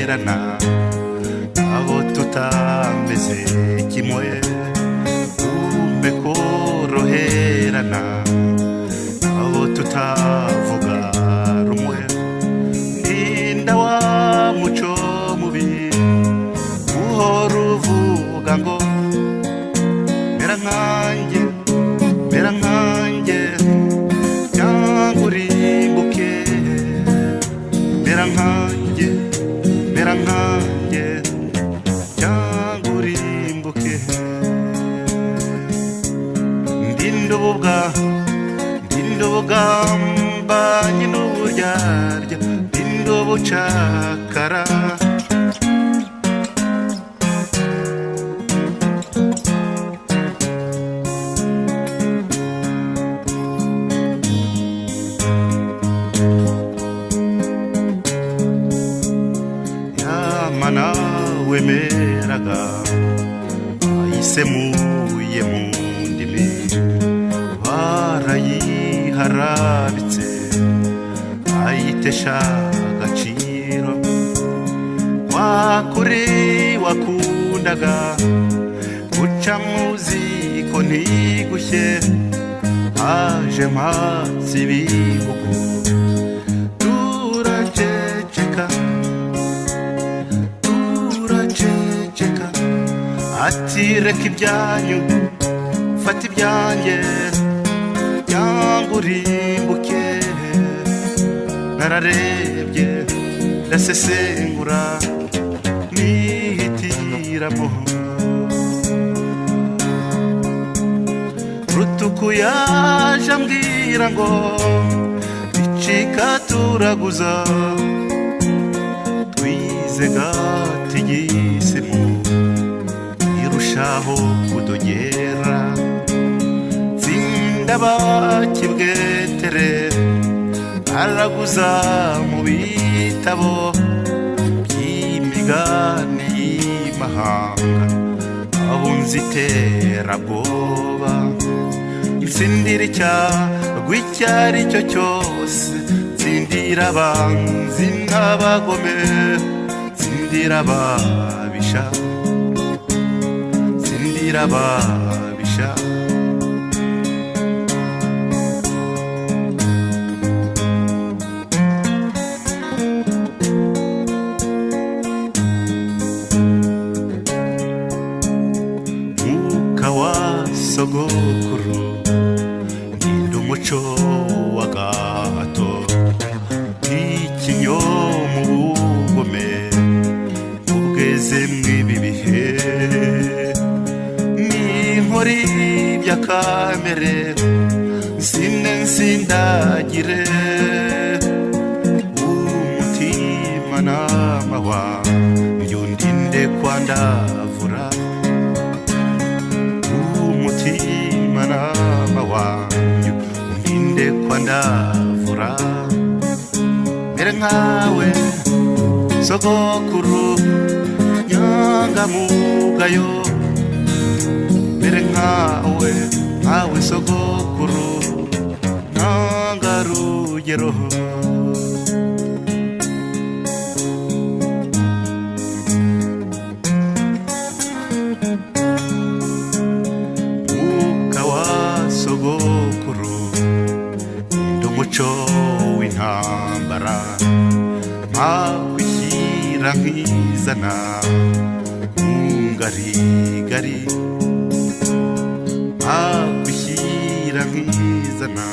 koroherana abo tutameze kimwe umbe koroherana abo tutavuga rumwe ndinda wa muco mubi uhora uvuga ngo mera nkanjye cyangwa urimbuke mera nkanjye cyangwa urimbuke ndindubugamba nyine uburyarya ndindubucakara yamana wemeraga ayisemuye mu ndimi barayiharabitse ayitesha agaciro wakuri wakundaga guca muziko ntigushye aje mpatsi ibihugu turaceceka ati reka ibyanyu fata ibyanjye cyangwa urimbuke nararebye ndasesengura nihitiramo rutuku yaje ambwira ngo icika turaguza twize gatigisemu irushaho kudogera tsinda bakibwetere araguza mu bitabo by'imigani y'imahanga abunzi iterabwoba insindira icyago icyo ari cyo cyose tsindira abanzi n'abagome tsindira ababisha babisha mwuka wa sogokuru ndinda umuco wa gahato ikinyo mu bugome ubweze mw'ibi bihe muri by'akamere nsindagire umutima n'amahwa byundinde kwandavura umutima n'amahwa byundinde kwandavura mere nkawe sogokuru nyangamugayo mere nkawe sogokuru ntangarugero mwuka wa sogokuru ndi umuco w'intambara mpakwishyira nkizana ngarigari akwishyira nkizana